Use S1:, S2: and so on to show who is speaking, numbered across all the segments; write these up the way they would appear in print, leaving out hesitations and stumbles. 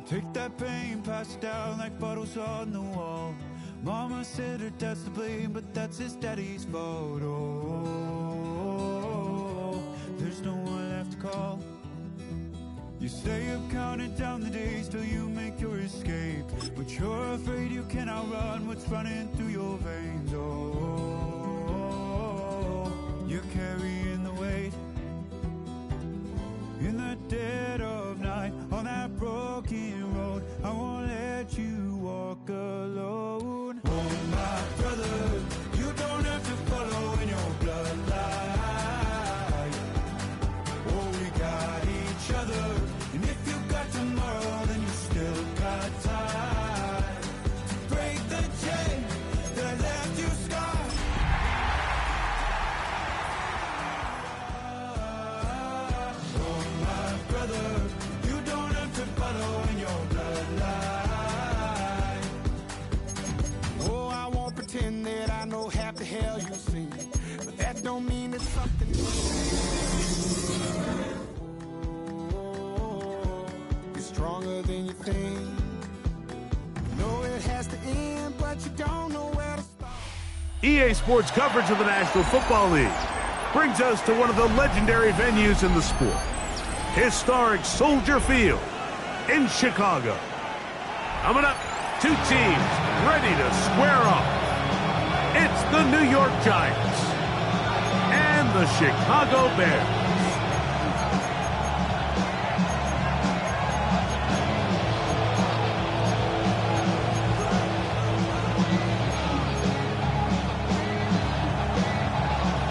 S1: Take that pain, pass it down like bottles on the wall. Mama said her dad's to blame, but that's his daddy's fault. Oh, there's no one left to call. You stay up counting down the days till you make your escape, but you're afraid you can outrun what's running through your veins. Oh, you're carrying the weight in the dead of night on that broken road. I won't let you walk alone. Oh, my brother, you don't have to follow in your bloodline. Oh, we got each other, and if you got tomorrow, then you still got time to break the chain that left you scarred. Oh, my brother, you don't have to follow in your bloodline.
S2: Oh, I won't pretend that I know half the hell you've seen, but that don't mean it's something. You're stronger than you think. You know it has to end, but you don't know where to start.
S3: EA Sports coverage of the National Football League brings us to one of the legendary venues in the sport, historic Soldier Field in Chicago. Coming up, two teams ready to square off. It's the New York Giants and the Chicago Bears.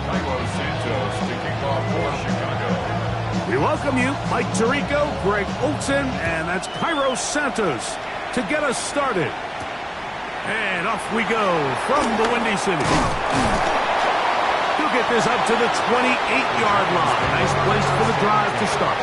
S4: Cairo Santos kicking off for Chicago.
S3: We welcome you, Mike Tirico, Greg Olson, and that's Cairo Santos to get us started. And off we go from the Windy City. He'll get this up to the 28-yard line. Nice place for the drive to start.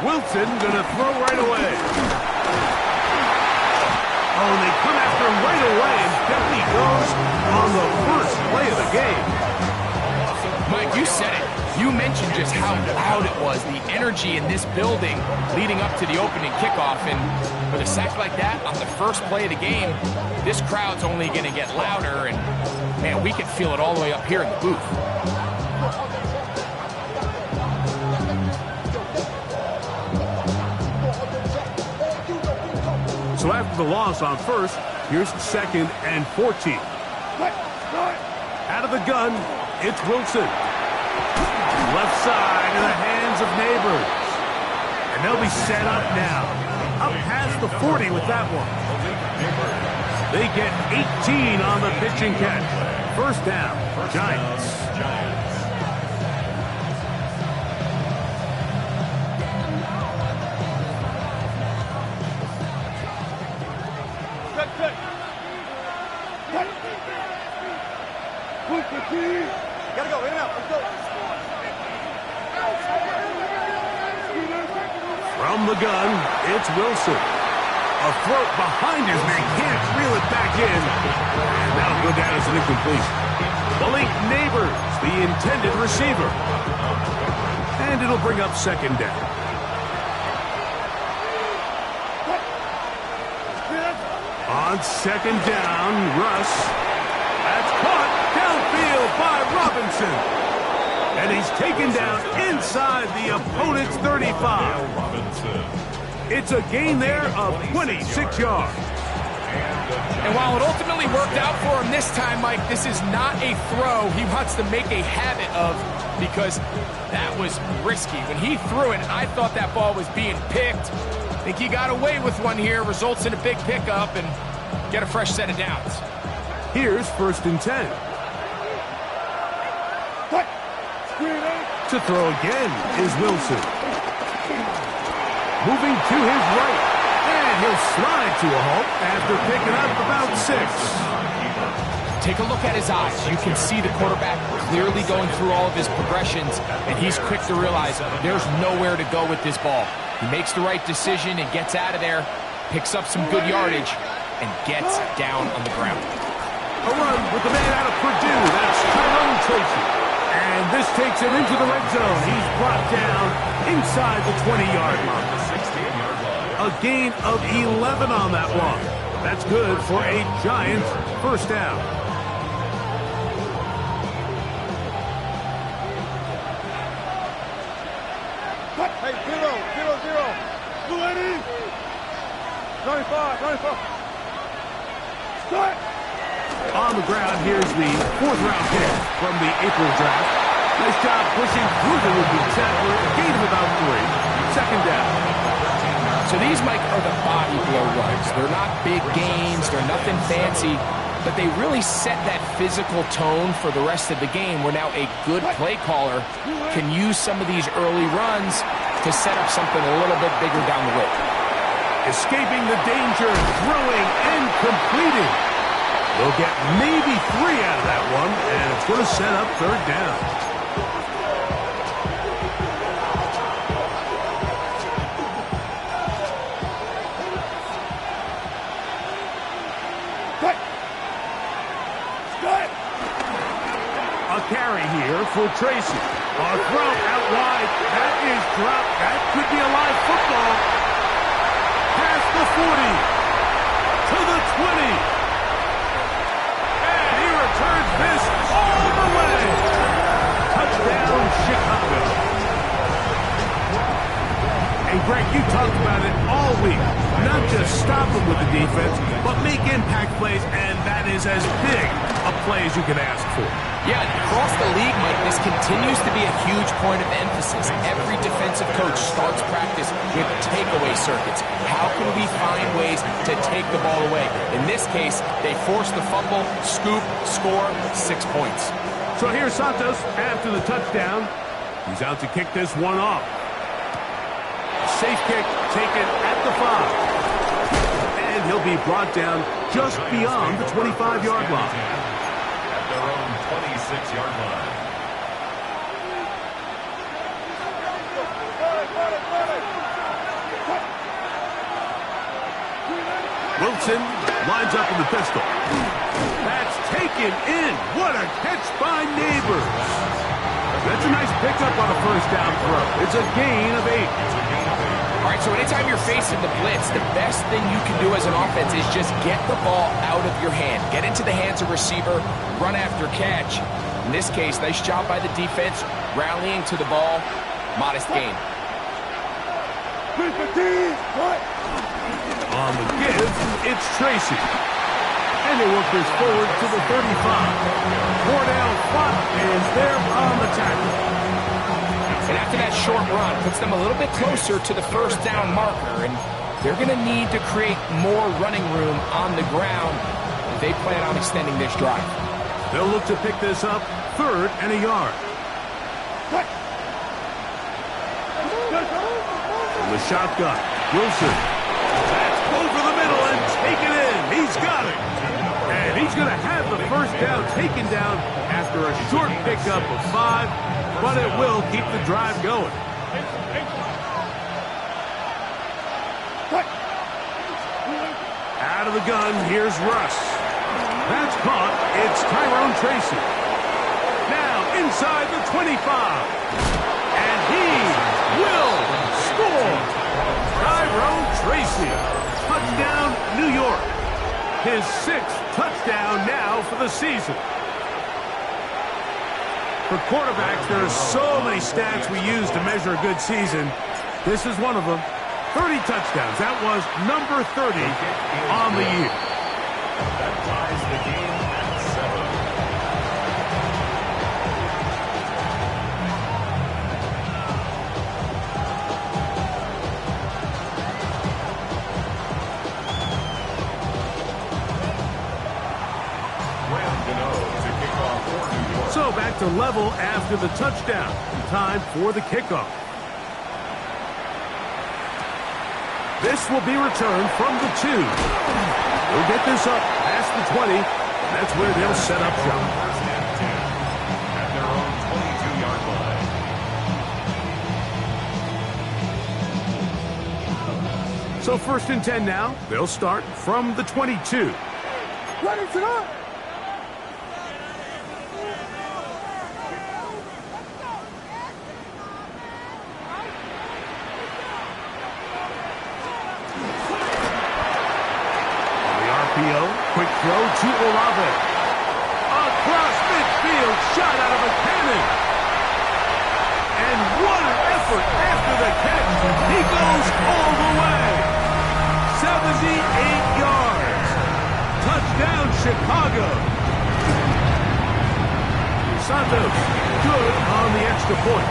S3: Wilson gonna throw right away. Oh, and they come after him right away, and down he goes on the first play of the game.
S5: Mike, you said it. You mentioned just how loud it was, the energy in this building leading up to the opening kickoff. And with a sack like that on the first play of the game, this crowd's only going to get louder. And, man, we can feel it all the way up here in the booth.
S3: So after the loss on first, here's second and 14. Out of the gun, it's Wilson. Left side in the hands of Neighbors. And they'll be set up now. Up past the 40 with that one. They get 18 on the pitch and catch. First down, Giants.
S6: Gotta go, in and out, let's go.
S3: From the gun, it's Wilson. A throw behind his man, can't reel it back in. And that'll go down as an incompletion. Malik Neighbors, the intended receiver. And it'll bring up second down. On second down, Russ. That's caught downfield by Robinson. And he's taken down inside the opponent's 35. It's a gain there of 26 yards.
S5: And while it ultimately worked out for him this time, Mike, this is not a throw he wants to make a habit of, because that was risky. When he threw it, I thought that ball was being picked. I think he got away with one here, results in a big pickup, and get a fresh set of downs.
S3: Here's first and 10. To throw again is Wilson. Moving to his right. And he'll slide to a halt after picking up about 6.
S5: Take a look at his eyes. You can see the quarterback clearly going through all of his progressions, and he's quick to realize there's nowhere to go with this ball. He makes the right decision and gets out of there, picks up some good yardage, and gets down on the ground.
S3: A run with the man out of Purdue. That's Tyrone Tracy. And this takes him into the red zone. He's brought down inside the 20-yard line. A gain of 11 on that one. That's good for a Giants first down.
S6: Hey, 0-0-0. 95. Start.
S3: On the ground, here's the fourth-round pick from the April draft. Nice job pushing through the rookie tackler. A gain of about 3. Second down.
S5: So these, Mike, are the body blow runs. They're not big gains. They're nothing fancy. But they really set that physical tone for the rest of the game, where now a good play caller can use some of these early runs to set up something a little bit bigger down the road.
S3: Escaping the danger, throwing and completing. They'll get maybe 3 out of that one, and it's going to set up third down. A carry here for Tracy. A throw out wide. That is dropped. That could be a live football. Past the 40. To the 20. And he returns this all the way. Touchdown, Chicago. And Greg, you talked about it all week. Not just stop them with the defense, but make impact plays, and that is as big a play as you can ask for.
S5: Yeah, across the league, Mike, this continues to be a huge point of emphasis. Every defensive coach starts practice with takeaway circuits. How can we find ways to take the ball away? In this case, they force the fumble, scoop, score, 6 points.
S3: So here's Santos after the touchdown. He's out to kick this one off. Safe kick taken at the 5. And he'll be brought down just beyond the 25-yard line.
S4: At their own 26-yard line.
S3: Wilson lines up in the pistol. That's taken in. What a catch by Neighbors. That's a nice pickup on a first down throw. It's a gain of 8.
S5: All right, so anytime you're facing the blitz, the best thing you can do as an offense is just get the ball out of your hand. Get into the hands of receiver, run after catch. In this case, nice job by the defense, rallying to the ball. Modest gain.
S3: On the give, it's Tracy. And they work this forward to the 35. Cordell Flott is there on the tackle.
S5: And after that short run, puts them a little bit closer to the first down marker. And they're going to need to create more running room on the ground if they plan on extending this drive.
S3: They'll look to pick this up, 3rd and a yard. From the shotgun, Wilson. That's over the middle and taken in. He's got it. And he's going to have the first down taken down after a short pickup of 5. But it will keep the drive going. Out of the gun, here's Russ. That's caught. It's Tyrone Tracy. Now inside the 25. And he will score. Tyrone Tracy. Touchdown, New York. His 6th touchdown now for the season. For quarterbacks, there are so many stats we use to measure a good season. This is one of them. 30 touchdowns. That was number 30 on the year.
S4: That ties the game at 7.
S3: So back to level after the touchdown. Time for the kickoff. This will be returned from the 2. We'll get this up past the 20. That's where they'll set up shop.
S4: First and 10 at their own 22-yard line.
S3: So 1st and 10 now. They'll start from the 22.
S6: Ready to go.
S3: Quick throw to Olave. Across midfield, shot out of a cannon. And what an effort after the catch. He goes all the way. 78 yards. Touchdown, Chicago. Santos, good on the extra point.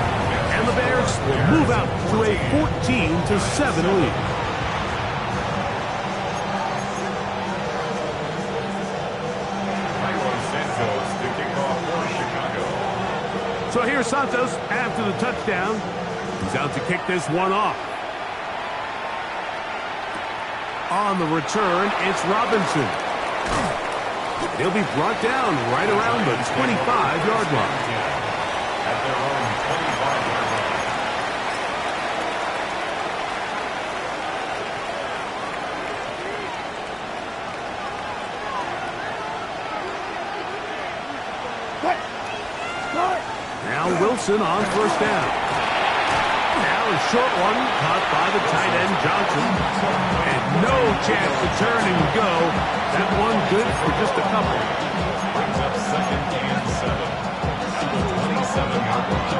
S3: And the Bears will move out to a 14-7 lead. So here's Santos after the touchdown. He's out to kick this one off. On the return, it's Robinson. He'll be brought down right around the 25-yard line.
S4: At their own 25-yard line.
S3: Now Wilson on 1st down. Now a short one caught by the tight end Johnson. And no chance to turn and go. That one good for just a couple.
S4: Brings up 2nd and 7 at the 27-yard line.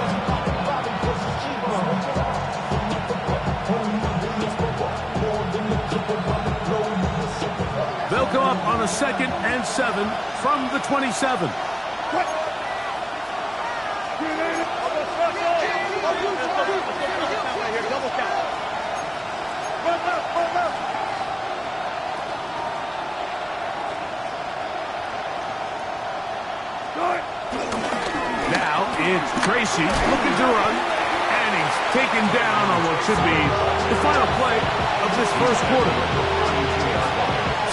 S3: They'll come up on a 2nd and 7 from the 27. Now it's Tracy looking to run, and he's taken down on what should be the final play of this first quarter.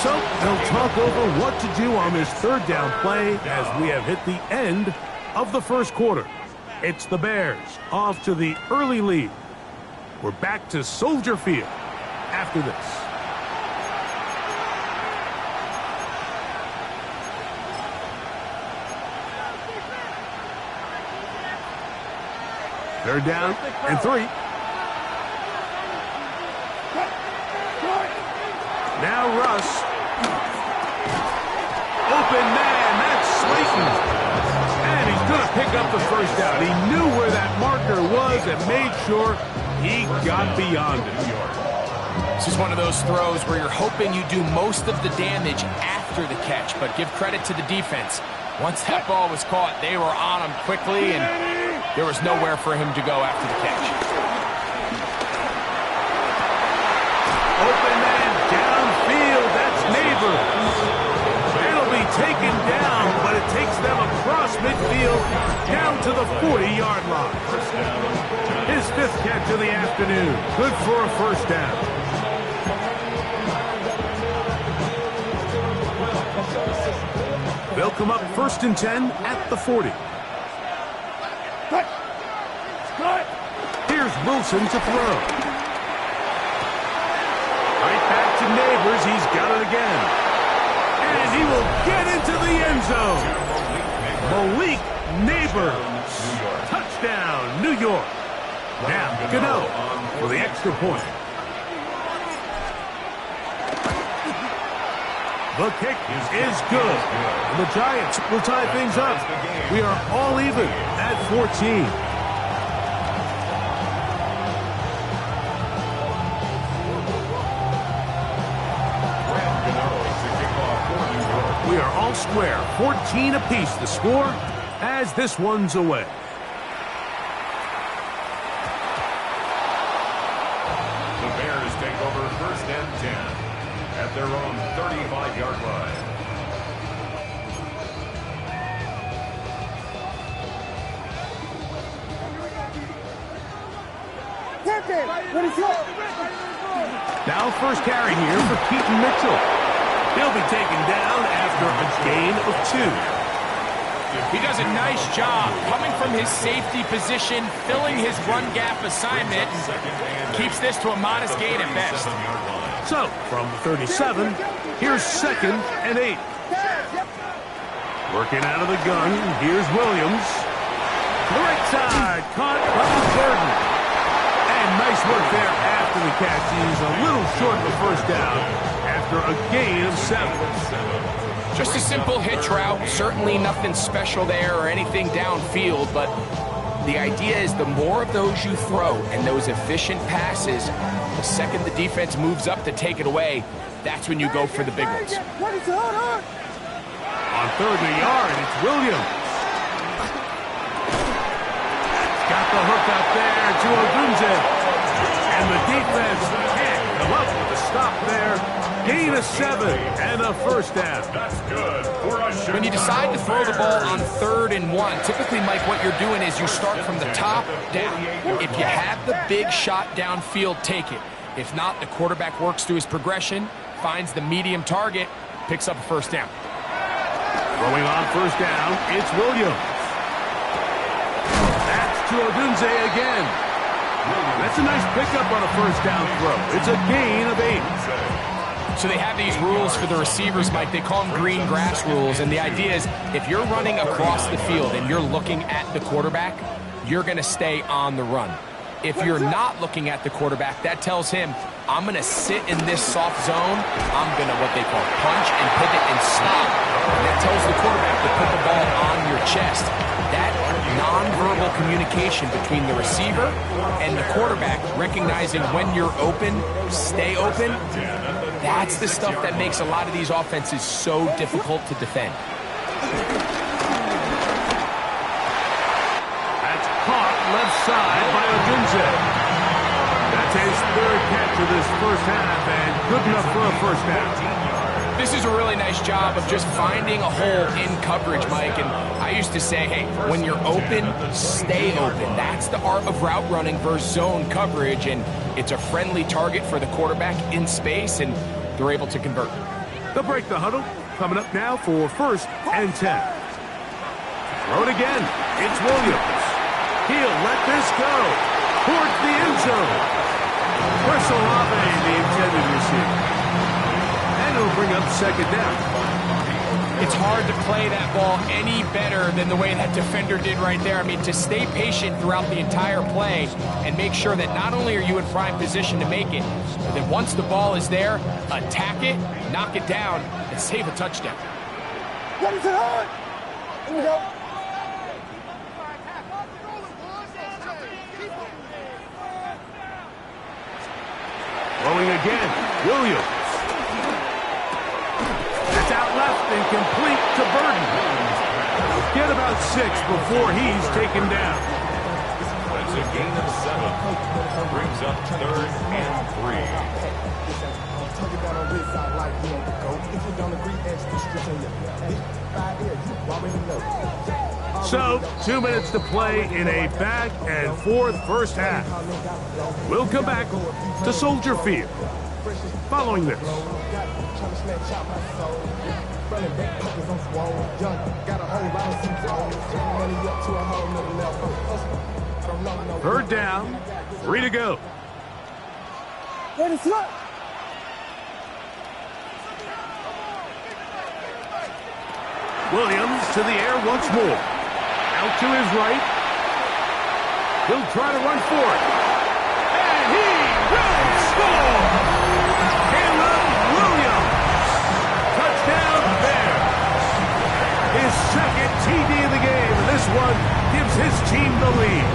S3: So they'll talk over what to do on this 3rd down play as we have hit the end of the first quarter. It's the Bears off to the early lead. We're back to Soldier Field after this. They're down and 3. Now Russ. Open man, that's Slayton. And he's going to pick up the 1st down. He knew where that marker was and made sure he got beyond it.
S5: This is one of those throws where you're hoping you do most of the damage after the catch, but give credit to the defense. Once that ball was caught, they were on him quickly, and there was nowhere for him to go after the catch.
S3: Open man downfield, that's Neighbor. It'll be taken down, but it takes them across midfield down to the 40-yard line. His 5th catch of the afternoon. Good for a 1st down. They'll come up 1st and 10 at the 40. Here's Wilson to throw. Right back to Neighbors. He's got it again. And he will get into the end zone. Malik Neighbors. Touchdown, New York. Now, Gano for the extra point. The kick is good. And the Giants will tie things up. We are all even at 14. We are all square, 14 apiece the score as this one's away.
S4: The Bears take over 1st and 10 at their own 35-yard line.
S3: Now 1st carry here for Keaton Mitchell. He'll be taken down after a gain of 2.
S5: He does a nice job coming from his safety position, filling his run gap assignment. Keeps this to a modest gain at best.
S3: So, from the 37, here's 2nd and 8. Working out of the gun, here's Williams. To the right side, caught by Burden. And nice work there after the catch. He's a little short of the first down after a gain of 7.
S5: Just a simple hitch route, certainly nothing special there or anything downfield, but the idea is the more of those you throw and those efficient passes, the second the defense moves up to take it away, that's when you go for the big ones.
S3: On 3rd and a yard, it's Williams. Got the hook out there to Odunze. And the defense can't come up with a stop there. Gain of 7 and a first down.
S4: That's good for a
S5: When you decide to throw the ball on 3rd and 1, typically, Mike, what you're doing is you start from the top down. If you have the big shot downfield, take it. If not, the quarterback works through his progression, finds the medium target, picks up a first down.
S3: Throwing on first down, it's Williams. That's to Odunze again. That's a nice pickup on a first down throw. It's a gain of 8.
S5: So they have these rules for the receivers, Mike. They call them green grass rules. And the idea is if you're running across the field and you're looking at the quarterback, you're going to stay on the run. If you're not looking at the quarterback, that tells him, I'm going to sit in this soft zone. I'm going to what they call punch and pivot and stop. And that tells the quarterback to put the ball on your chest. That nonverbal communication between the receiver and the quarterback, recognizing when you're open, stay open, that's the stuff that makes a lot of these offenses so difficult to defend.
S3: That's caught left side by Odunze. That's his 3rd catch of this first half and good enough for a first down.
S5: This is a really nice job of just finding a hole in coverage, Mike. And I used to say, hey, when you're open, stay open. That's the art of route running versus zone coverage. And it's a friendly target for the quarterback in space, and they're able to convert.
S3: They'll break the huddle. Coming up now for 1st and 10. Throw it again. It's Williams. He'll let this go towards the end zone. Chris Olave, the intended receiver. And it'll bring up 2nd down.
S5: It's hard to play that ball any better than the way that defender did right there. I mean, to stay patient throughout the entire play and make sure that not only are you in prime position to make it, but that once the ball is there, attack it, knock it down, and save a touchdown.
S6: Ready to hard. Here we go.
S3: Throwing again, Williams. That's out left and complete to Burden. Get about 6 before he's taken down.
S4: That's a gain of 7. Brings up 3rd and 3.
S3: So, 2 minutes to play in a back and forth first half. We'll come back to Soldier Field following this. Third down, 3 to go.
S6: Ready, slot.
S3: Williams to the air once more. Out to his right. He'll try to run for it. And he will score! Caleb Williams. Touchdown there. His 2nd TD of the game. And this one gives his team the lead.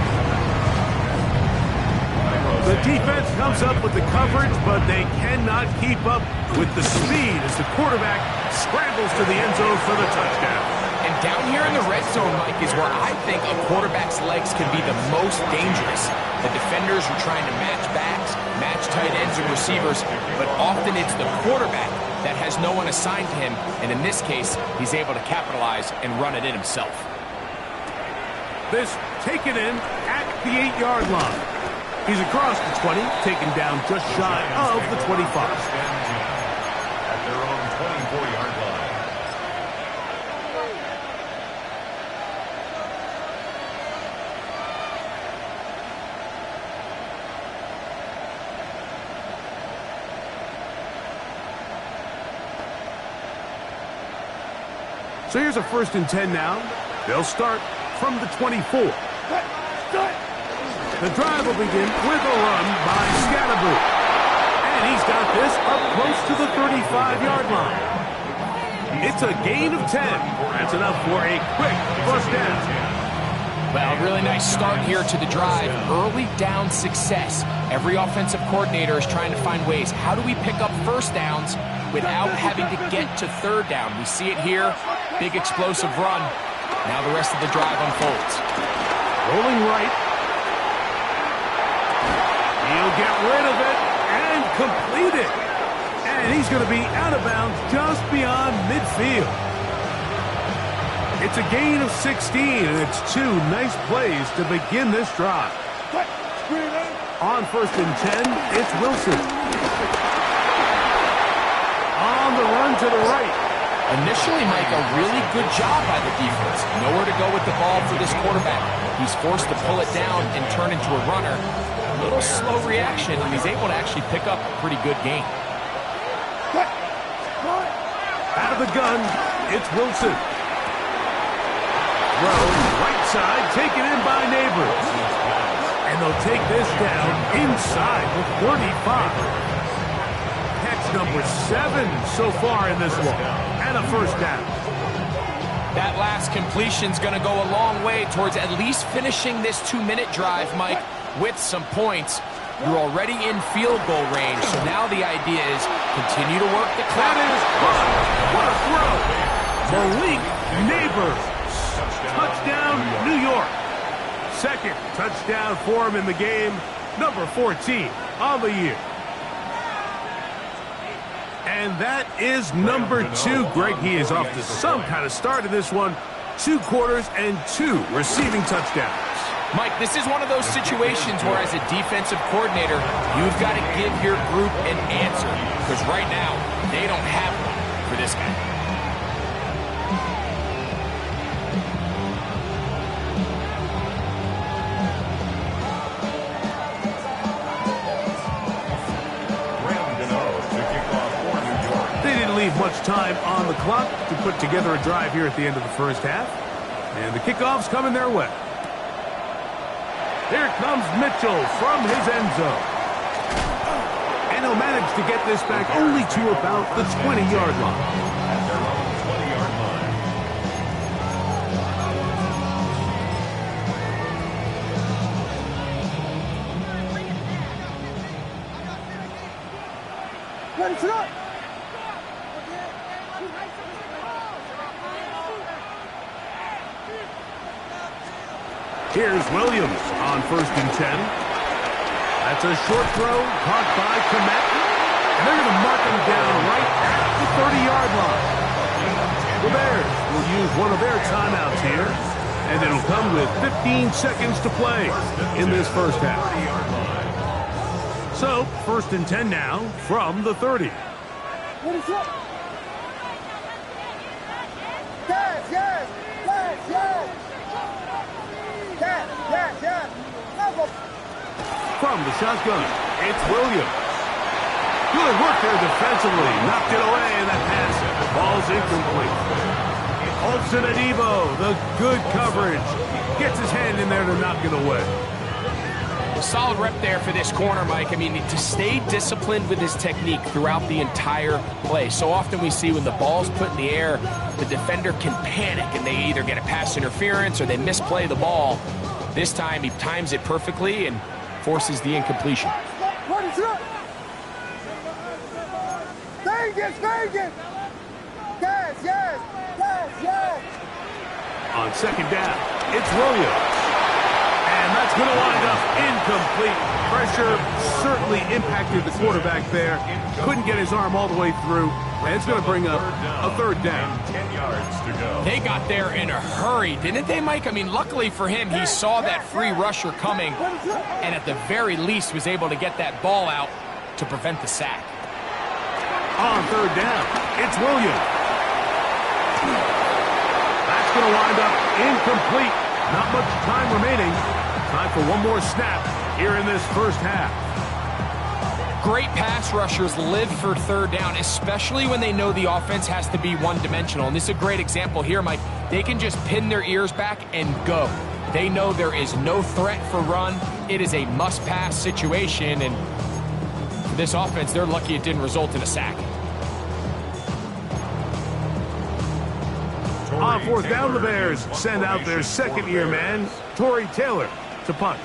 S3: The defense comes up with the coverage, but they cannot keep up with the speed as the quarterback scrambles to the end zone for the touchdown.
S5: And down here in the red zone, Mike, is where I think a quarterback's legs can be the most dangerous. The defenders are trying to match backs, match tight ends and receivers, but often it's the quarterback that has no one assigned to him, and in this case, he's able to capitalize and run it in himself.
S3: This taken in at the 8-yard line. He's across the 20, taken down just shy of the 25.
S4: At their own
S3: So here's a 1st and 10 now. They'll start from the 24. The drive will begin with a run by Scatterboot. And he's got this up close to the 35-yard line. It's a gain of 10. That's enough for a quick first down.
S5: Well, really nice start here to the drive. Early down success. Every offensive coordinator is trying to find ways. How do we pick up first downs without having to get to third down? We see it here. Big explosive run. Now the rest of the drive unfolds.
S3: Rolling right. He'll get rid of it and complete it. And he's going to be out of bounds just beyond midfield. It's a gain of 16, and it's 2 nice plays to begin this drive. On 1st and 10, it's Wilson. On the run to the right.
S5: Initially, Mike, a really good job by the defense. Nowhere to go with the ball for this quarterback. He's forced to pull it down and turn into a runner. A little slow reaction, and he's able to actually pick up a pretty good gain.
S3: Out of the gun, it's Wilson. Right side, taken in by Neighbors. And they'll take this down inside the 35. Catch number 7 so far in this one. And a first down.
S5: That last completion's going to go a long way towards at least finishing this 2-minute drive, Mike, with some points. You're already in field goal range, so now the idea is continue to work the clock.
S3: That is caught. What a throw. Malik Neighbors. Touchdown, New York. 2nd touchdown for him in the game. Number 14 on the year. And that is number 2. Greg, he is off to some kind of start in this one. 2 quarters and 2 receiving touchdowns.
S5: Mike, this is one of those situations where as a defensive coordinator, you've got to give your group an answer. Because right now, they don't have one for this guy.
S3: Leave much time on the clock to put together a drive here at the end of the first half. And the kickoff's coming their way. Here comes Mitchell from his end zone. And he'll manage to get this back only to about the 20-yard line.
S4: At their own 20-yard line.
S6: Ready, sit up.
S3: Here's Williams on 1st and 10. That's a short throw caught by Kmet. And they're going to mark him down right at the 30-yard line. The Bears will use one of their timeouts here. And it'll come with 15 seconds to play in this first half. So, 1st and 10 now from the 30.
S6: Ready, sit up. Yes.
S3: From the shotgun, it's Williams. Good work there defensively. Knocked it away, and that pass ball's incomplete. Olsen Adebo, the good coverage. Gets his hand in there to knock it away.
S5: Solid rep there for this corner, Mike. I mean, to stay disciplined with his technique throughout the entire play. So often we see when the ball's put in the air, the defender can panic, and they either get a pass interference or they misplay the ball. This time, he times it perfectly and forces the incompletion.
S6: Ready, sit up. Vegas. Yes.
S3: On 2nd down, it's Williams. And that's going to wind up incomplete. Pressure certainly impacted the quarterback there. Couldn't get his arm all the way through. And it's going to bring up a 3rd down.
S4: 10 yards to go.
S5: They got there in a hurry, didn't they, Mike? I mean, luckily for him, he saw that free rusher coming and at the very least was able to get that ball out to prevent the sack.
S3: On 3rd down, it's Williams. That's going to wind up incomplete. Not much time remaining. Time for one more snap here in this first half.
S5: Great pass rushers live for third down, especially when they know the offense has to be one-dimensional. And this is a great example here, Mike. They can just pin their ears back and go. They know there is no threat for run. It is a must-pass situation, and for this offense, they're lucky it didn't result in a sack.
S3: On fourth down, the Bears send out their second-year man, Tory Taylor, to punt.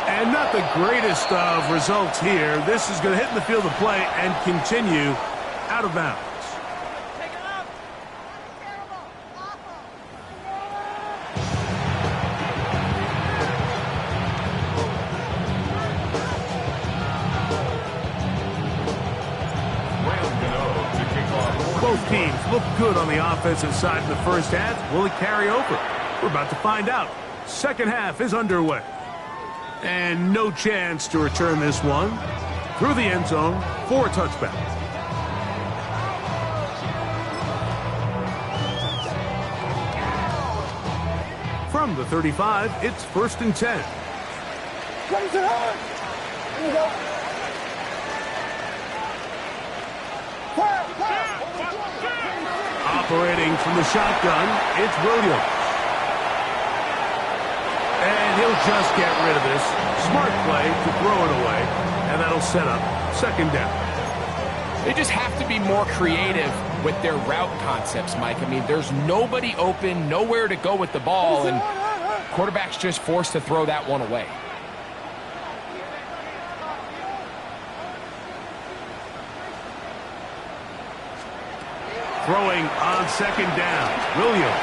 S3: And not the greatest of results here. This is going to hit in the field of play and continue out of bounds. Both teams look good on the offensive side in the first half. Will it carry over? We're about to find out. Second half is underway. And no chance to return this one. Through the end zone for a touchback. From the 35, it's 1st and 10.
S6: Ready to hard. Here we go.
S3: Operating from the shotgun, it's Williams. And he'll just get rid of this. Smart play to throw it away, and that'll set up second down.
S5: They just have to be more creative with their route concepts, Mike. I mean, there's nobody open, nowhere to go with the ball, and quarterback's just forced to throw that one away.
S3: Throwing on second down, Williams.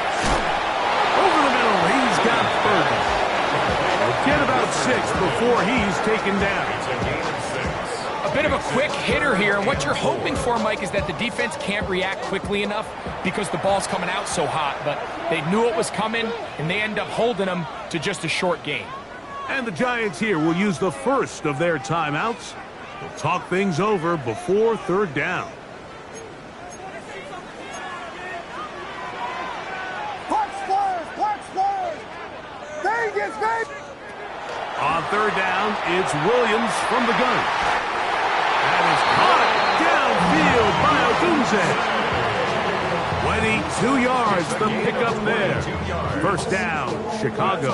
S3: Over the middle, he's got Burton. Get about 6 before he's taken down.
S5: A bit of a quick hitter here, and what you're hoping for, Mike, is that the defense can't react quickly enough because the ball's coming out so hot, but they knew it was coming, and they end up holding them to just a short gain.
S3: And the Giants here will use the first of their timeouts. They'll talk things over before third down. On third down, it's Williams from the gun. That is caught downfield by Odunze. 22 yards, the pickup there. First down, Chicago.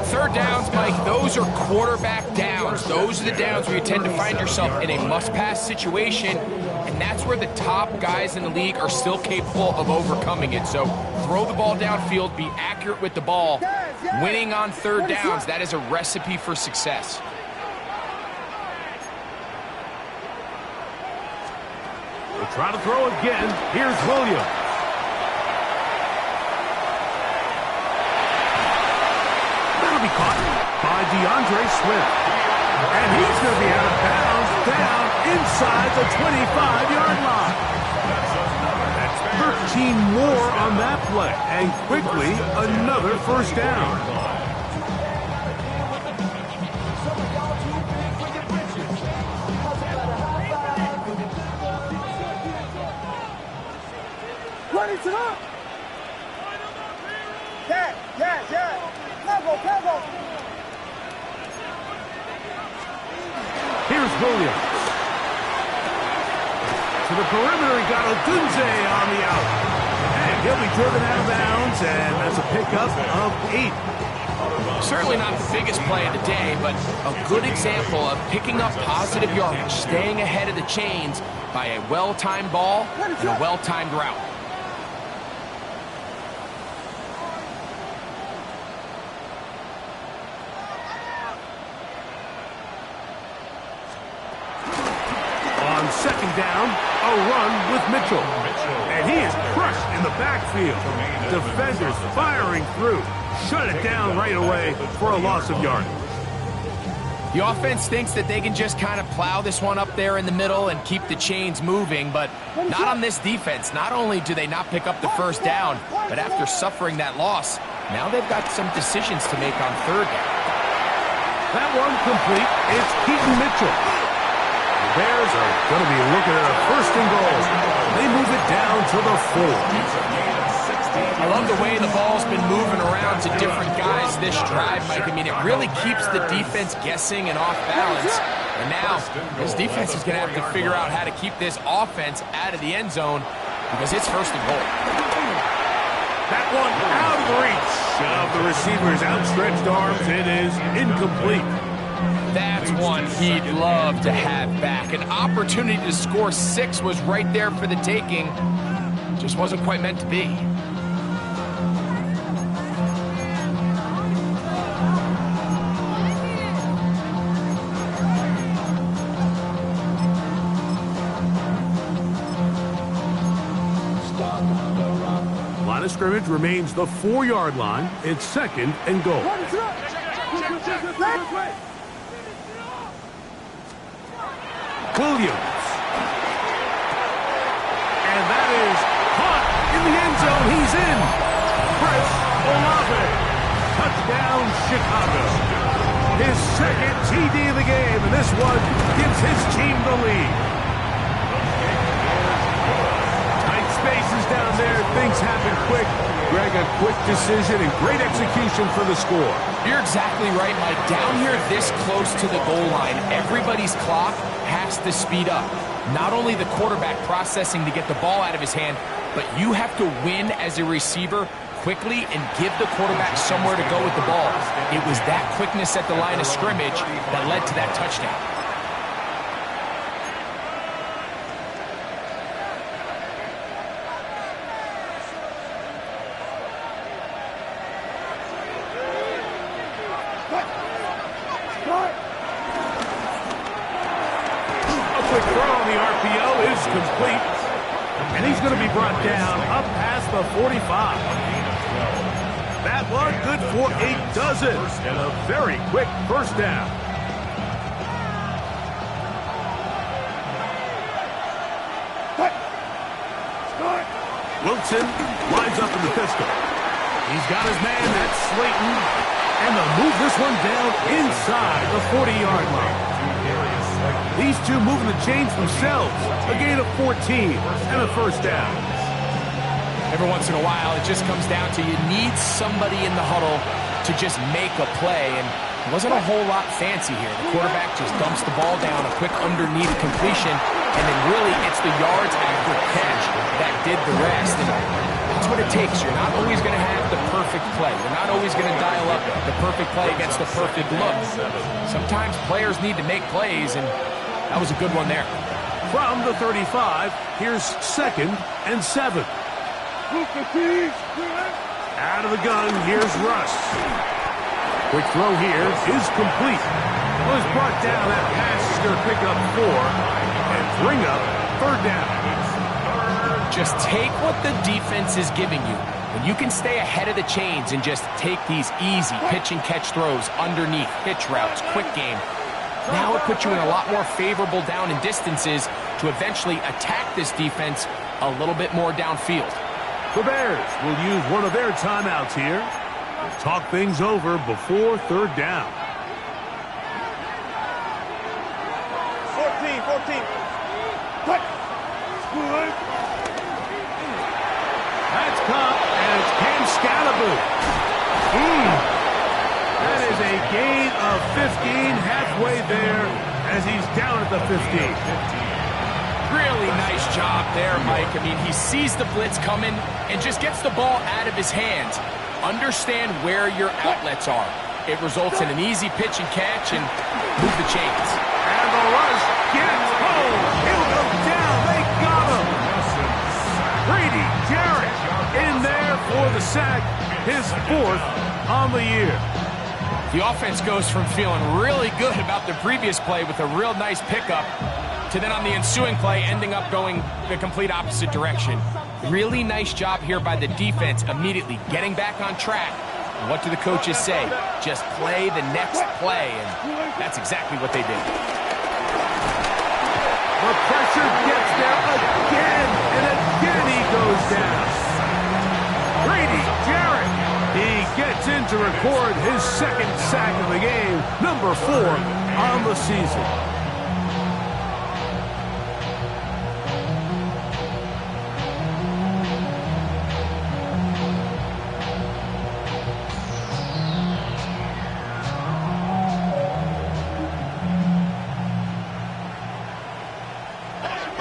S5: Third downs, Mike, those are quarterback downs. Those are the downs where you tend to find yourself in a must-pass situation, and that's where the top guys in the league are still capable of overcoming it. So throw the ball downfield, be accurate with the ball. Winning on third downs, that is a recipe for success.
S3: We'll try to throw again. Here's Williams. That'll be caught by DeAndre Swift. And he's going to be out of bounds down inside the 25-yard line. 13 more on that play, and quickly another first down.
S6: Ready to go. Yeah. Cargo.
S3: Here's Williams. To the perimeter, he got Odunze on the out. And he'll be driven out of bounds, and that's a pickup of 8.
S5: Certainly not the biggest play of the day, but a good example of picking up positive yardage, staying ahead of the chains by a well-timed ball and a well-timed route.
S3: Second down, a run with Mitchell. And he is crushed in the backfield. Defenders firing through. Shut it down right away for a loss of yardage.
S5: The offense thinks that they can just kind of plow this one up there in the middle and keep the chains moving, but not on this defense. Not only do they not pick up the first down, but after suffering that loss, now they've got some decisions to make on third down.
S3: That one complete. It's Keaton Mitchell. Bears are going to be looking at a 1st and goal. They move it down to the 4.
S5: I love the way the ball's been moving around to different guys this drive, Mike. I mean, it really keeps the defense guessing and off balance. And now, this defense is going to have to figure out how to keep this offense out of the end zone because it's 1st and goal.
S3: That one out of the reach of the receiver's outstretched arms. It is incomplete.
S5: That's one he'd love to have back. An opportunity to score 6 was right there for the taking. Just wasn't quite meant to be.
S3: Line of scrimmage remains the 4-yard line. It's 2nd and goal. Williams. And that is caught in the end zone. He's in. Chris Olave. Touchdown, Chicago. His 2nd TD of the game, and this one gives his team the lead. Tight spaces down there. Things happen quick. Greg, a quick decision and great execution for the score.
S5: You're exactly right, Mike. Down here this close to the goal line, everybody's clock has to speed up. Not only the quarterback processing to get the ball out of his hand, but you have to win as a receiver quickly and give the quarterback somewhere to go with the ball. It was that quickness at the line of scrimmage that led to that touchdown.
S3: Quick throw on the RPO is complete. And he's going to be brought down up past the 45. That one good for a dozen. And a very quick 1st down. Wilson lines up in the pistol. He's got his man, that's Slayton. And they'll move this one down inside the 40-yard line. These two moving the chains themselves. A gain of 14 and a 1st down.
S5: Every once in a while, it just comes down to you need somebody in the huddle to just make a play. And it wasn't a whole lot fancy here. The quarterback just dumps the ball down, a quick underneath completion, and then really it's the yards after catch that did the rest. And that's what it takes. You're not always going to have the perfect play. You're not always going to dial up the perfect play against the perfect look. Sometimes players need to make plays, and that was a good one there.
S3: From the 35, here's 2nd and 7. Out of the gun, here's Russ. Quick throw here is complete. It was brought down. That pass is going to pick up 4 and bring up 3rd down.
S5: Just take what the defense is giving you. When you can stay ahead of the chains and just take these easy pitch and catch throws underneath, pitch routes, quick game, now it puts you in a lot more favorable down and distances to eventually attack this defense a little bit more downfield.
S3: The Bears will use one of their timeouts here. Talk things over before 3rd down.
S6: 14. Cut.
S3: That's caught, and it's Cam Scalaboo. That is a gain of 15, halfway there as he's down at the 15.
S5: Really nice job there, Mike. I mean, he sees the blitz coming and just gets the ball out of his hands. Understand where your outlets are. It results in an easy pitch and catch and move the chains.
S3: And the rush gets home. He'll go down. They got him. Grady Jarrett in there for the sack. His 4th on the year.
S5: The offense goes from feeling really good about the previous play with a real nice pickup to then on the ensuing play ending up going the complete opposite direction. Really nice job here by the defense immediately getting back on track. And what do the coaches say? Just play the next play, and that's exactly what they did.
S3: The pressure gets there again, and again he goes down. Grady Jarrett, he gets in to record his 2nd sack of the game, number 4 on the season.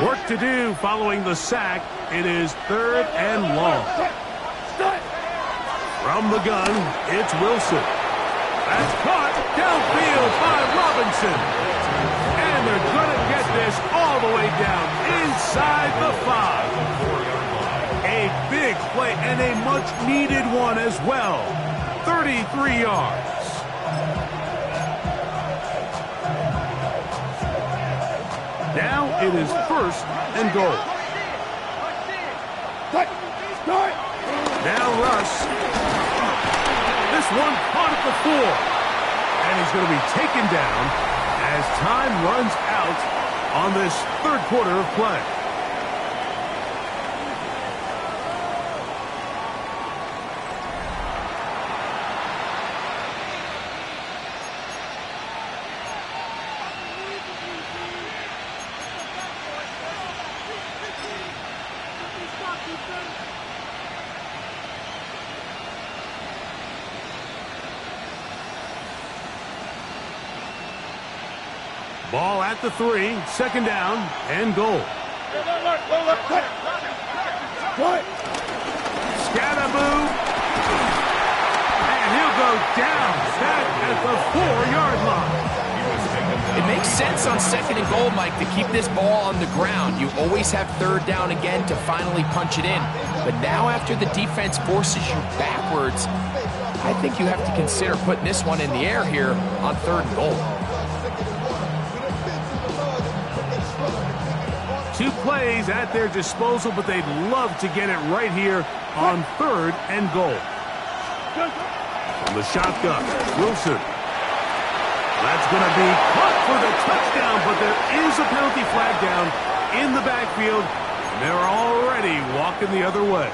S3: Work to do following the sack. It is 3rd and long. From the gun, it's Wilson. That's caught downfield by Robinson. And they're going to get this all the way down inside the 5. A big play and a much-needed one as well. 33 yards. Now it is 1st and goal. Now Russ. This one caught at the 4. And he's going to be taken down as time runs out on this 3rd quarter of play. Ball at the 3, 2nd down, and goal. Scatterboo. And he'll go down back at the 4-yard line.
S5: It makes sense on 2nd and goal, Mike, to keep this ball on the ground. You always have 3rd down again to finally punch it in. But now after the defense forces you backwards, I think you have to consider putting this one in the air here on 3rd and goal.
S3: 2 plays at their disposal, but they'd love to get it right here on 3rd and goal. From the shotgun, Wilson. That's going to be caught for the touchdown, but there is a penalty flag down in the backfield. And they're already walking the other way.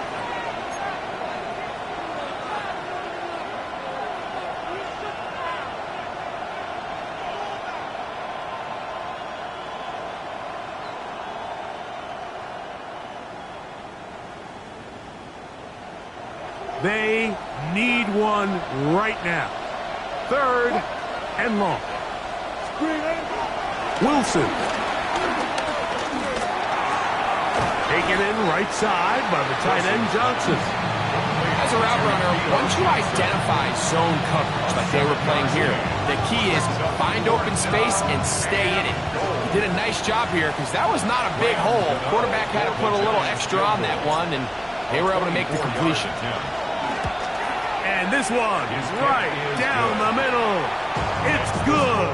S3: They need one right now. 3rd and long. Wilson. Taken in right side by the tight end Johnson.
S5: As a route runner, once you identify zone coverage like they were playing here, the key is find open space and stay in it. He did a nice job here because that was not a big hole. Quarterback had to put a little extra on that one, and they were able to make the completion.
S3: And this one is right down the middle. It's good.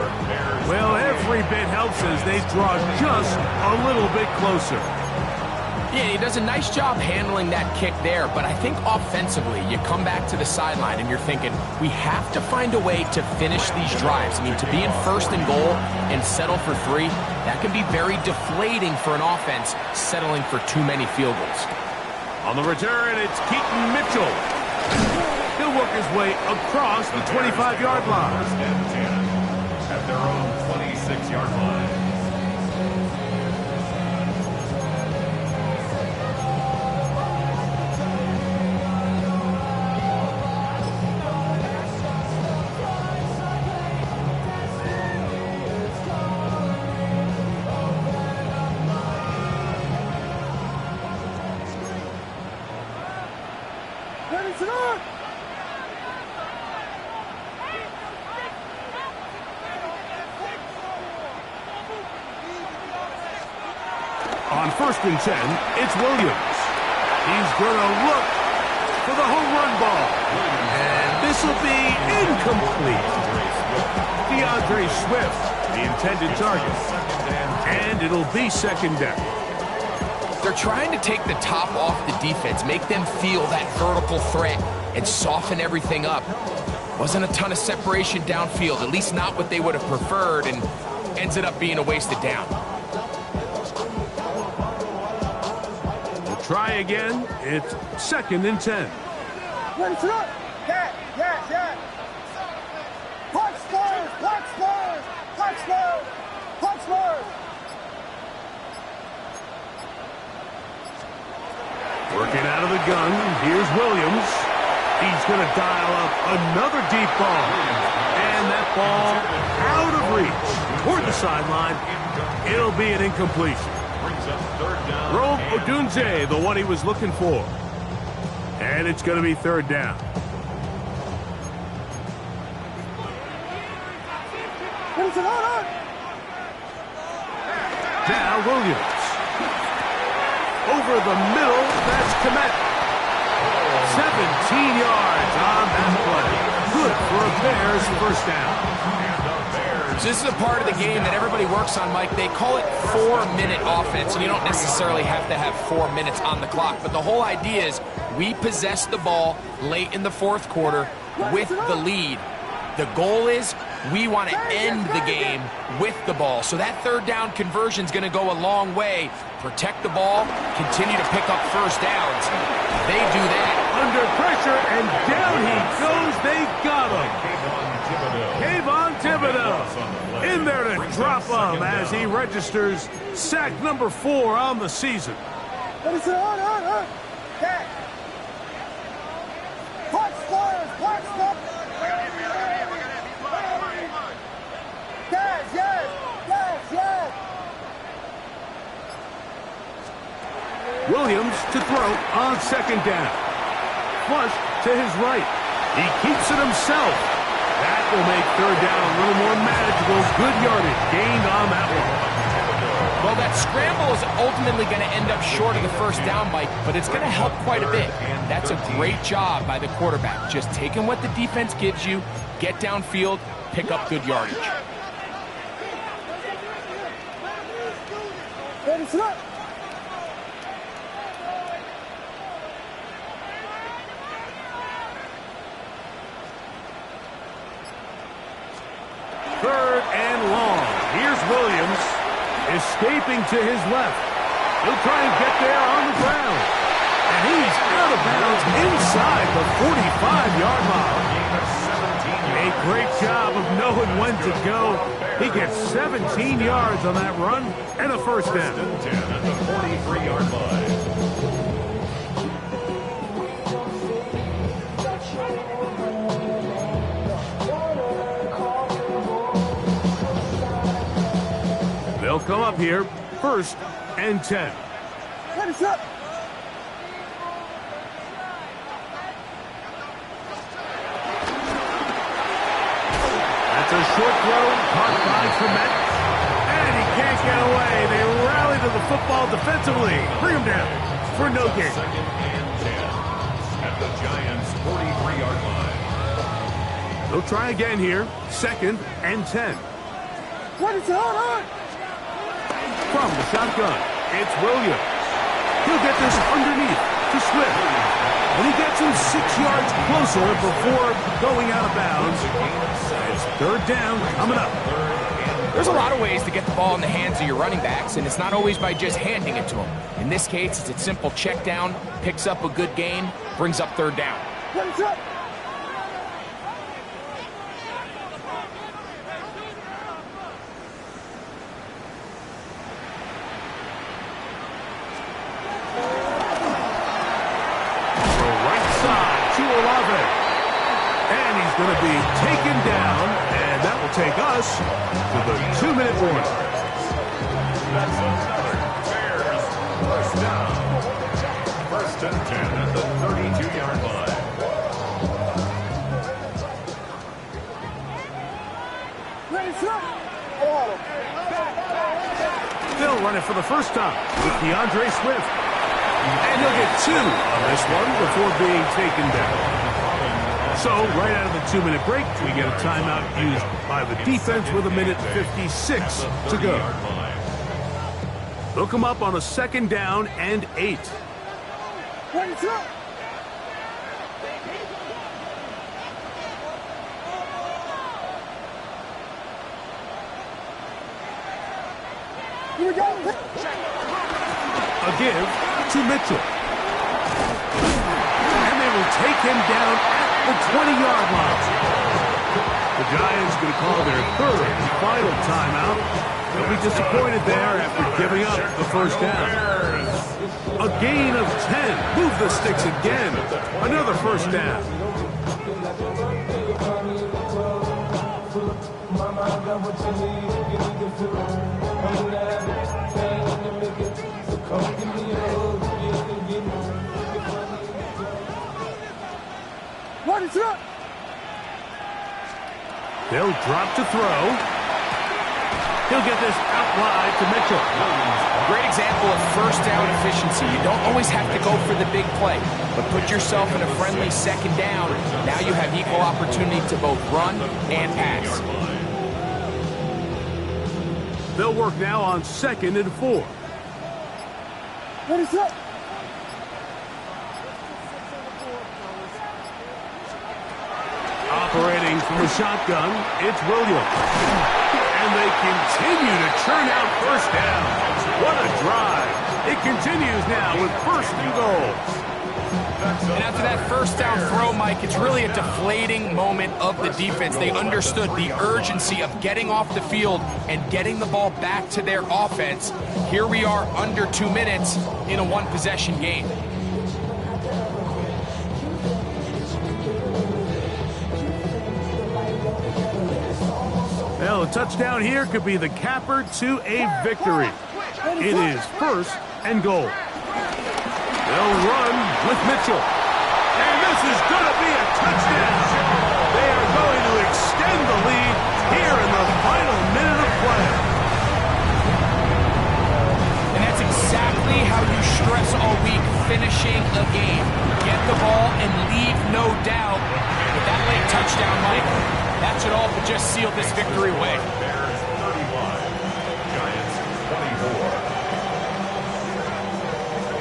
S3: Well, every bit helps as they draw just a little bit closer.
S5: Yeah, he does a nice job handling that kick there, but I think offensively, you come back to the sideline and you're thinking, we have to find a way to finish these drives. I mean, to be in 1st and goal and settle for 3, that can be very deflating for an offense settling for too many field goals.
S3: On the return, it's Keaton Mitchell. He'll work his way across the 25-yard line.
S4: 1st and 10 at their own 26-yard line.
S3: On 1st and 10, it's Williams. He's going to look for the home run ball. And this will be incomplete. DeAndre Swift, the intended target. And it'll be 2nd down.
S5: They're trying to take the top off the defense, make them feel that vertical threat, and soften everything up. Wasn't a ton of separation downfield, at least not what they would have preferred, and ends it up being a wasted down.
S3: Try again. It's 2nd and 10.
S6: Ready for it? Yeah. Punch Spurs! Punch Spurs! Punch Spurs! Punch Spurs!
S3: Working out of the gun. Here's Williams. He's going to dial up another deep ball. And that ball out of reach toward the sideline. It'll be an incompletion.
S4: brings up third down.
S3: Rome Odunze, the one he was looking for. And it's going to be third down. Now Williams. Over the middle, that's Kmet. 17 yards on that play. Good for a Bears first down.
S5: So this is a part of the game that everybody works on, Mike. They call it 4-minute offense, and you don't necessarily have to have 4 minutes on the clock. But the whole idea is we possess the ball late in the fourth quarter with the lead. The goal is we want to end the game with the ball. So that third down conversion is going to go a long way. Protect the ball, continue to pick up first downs. They do that.
S3: Under pressure, and down he goes. They got him. Kayvon Thibodeaux in there to drop him as he registers sack number 4 on the season. Williams to throw on second down. Flush to his right. He keeps it himself. That will make third down a little more manageable. Good yardage gained on that one.
S5: Well, that scramble is ultimately going to end up short of the first down, Mike, but it's going to help quite a bit. That's a great job by the quarterback. Just taking what the defense gives you, get downfield, pick up good yardage.
S3: Third and long. Here's Williams, escaping to his left. He'll try and get there on the ground. And he's out of bounds inside the 45-yard line. A great job of knowing when to go. He gets 17 yards on that run and a first down.
S4: 10 at the 43-yard line.
S3: They'll come up here, first and 10.
S6: Finish up.
S3: That's a short throw, caught by Kmet. And he can't get away. They rally to the football defensively. Bring him down for no gain.
S4: Second and 10 at the Giants' 43-yard line.
S3: They'll try again here, second and 10.
S6: Hold on.
S3: From the shotgun, it's Williams. He'll get this underneath to Swift. And he gets him 6 yards closer before going out of bounds. It's third down coming up.
S5: There's a lot of ways to get the ball in the hands of your running backs, and it's not always by just handing it to them. In this case, it's a simple check down, picks up a good gain, brings up third down.
S6: Finish up.
S3: And he's going to be taken down, and that will take us to the 2-minute warning.
S4: That's another Bears first down. First and 10 at the 32-yard line.
S3: They'll run it for the first time with DeAndre Swift. And he'll get 2 on this one before being taken down. So, right out of the 2-minute break, we get a timeout used by the defense with 1:56 to go. They'll come up on a second down and 8.
S6: Finish up. Here we go.
S3: A give to Mitchell. And they will take him down at the 20-yard line. The Giants going to call their third and final timeout. They'll be disappointed there after giving up the first down. A gain of 10. Move the sticks again. Another first down. They'll drop to throw. He'll get this out wide to Mitchell.
S5: Great example of first down efficiency. You don't always have to go for the big play, but put yourself in a friendly second down. Now you have equal opportunity to both run and pass.
S3: They'll work now on 2nd and 4.
S6: Ready, set.
S3: Operating from the shotgun, it's Williams. And they continue to churn out first down. What a drive. It continues now with 1st and goal.
S5: And after that first down throw, Mike, it's really a deflating moment of the defense. They understood the urgency of getting off the field and getting the ball back to their offense. Here we are under 2 minutes in a one-possession game.
S3: Well, a touchdown here could be the capper to a victory. It is 1st and goal. They'll run with Mitchell. And this is going to be a touchdown. They are going to extend the lead here in the final minute of play.
S5: And that's exactly how you stress all week, finishing a game. Get the ball and leave no doubt. With that late touchdown, Mike, that should all but just seal this victory away.
S4: Bears 31, Giants 24.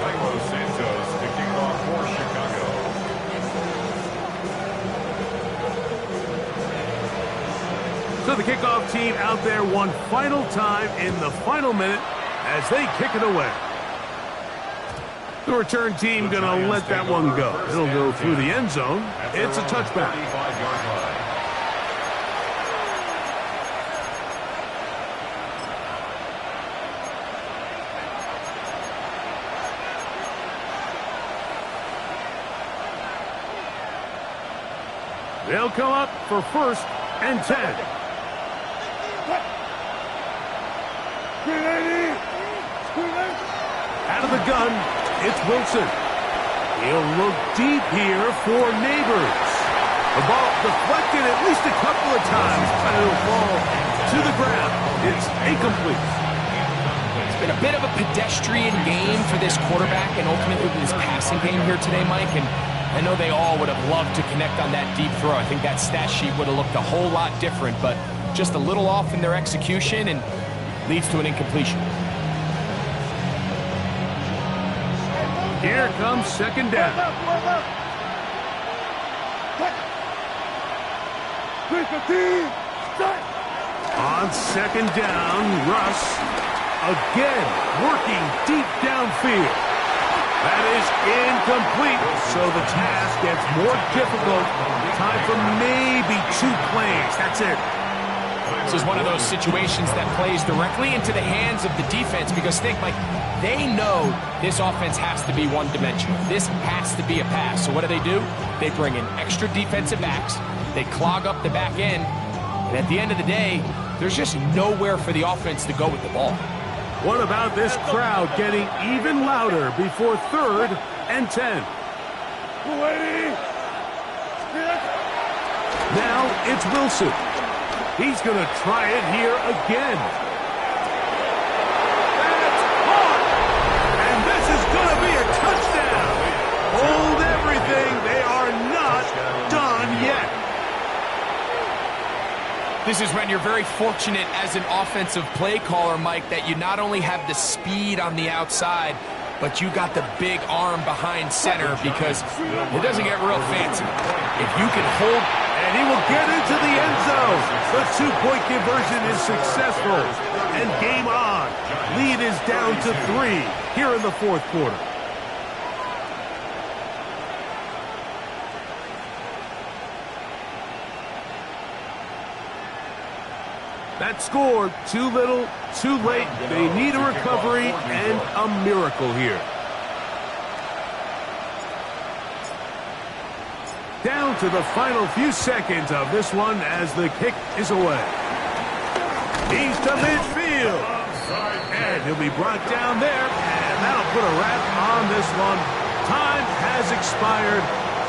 S4: Carlos Santos to kick off for Chicago.
S3: So the kickoff team out there one final time in the final minute as they kick it away. The return team going to let that one go. It'll go through the end zone. It's a touchback. They'll come up for 1st and 10. Out of the gun, it's Wilson. He'll look deep here for Neighbors. The ball deflected at least a couple of times, but it'll fall to the ground. It's incomplete.
S5: It's been a bit of a pedestrian game for this quarterback and ultimately this passing game here today, Mike. And I know they all would have loved to connect on that deep throw. I think that stat sheet would have looked a whole lot different, but just a little off in their execution and leads to an incompletion.
S3: Here comes 2nd down. On 2nd down, Russ again working deep downfield. That is incomplete, so the task gets more difficult. Time for maybe 2 plays. That's it.
S5: This is one of those situations that plays directly into the hands of the defense because think, Mike, they know this offense has to be one-dimensional. This has to be a pass. So what do? They bring in extra defensive backs. They clog up the back end. And at the end of the day, there's just nowhere for the offense to go with the ball.
S3: What about this crowd getting even louder before 3rd and 10? Now it's Wilson. He's going to try it here again. That's caught! And this is going to be a touchdown. Hold everything. They are not done yet.
S5: This is when you're very fortunate as an offensive play caller, Mike, that you not only have the speed on the outside, but you got the big arm behind center because it doesn't get real fancy. If you can hold...
S3: And he will get into the end zone. The 2-point conversion is successful. And game on. Lead is down to 3 here in the 4th quarter. That score, too little, too late. They need a recovery and a miracle here. Down to the final few seconds of this one as the kick is away. He's to midfield. And he'll be brought down there, and that'll put a wrap on this one. Time has expired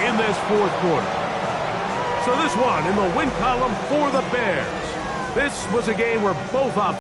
S3: in this 4th quarter. So this one in the win column for the Bears. This was a game where both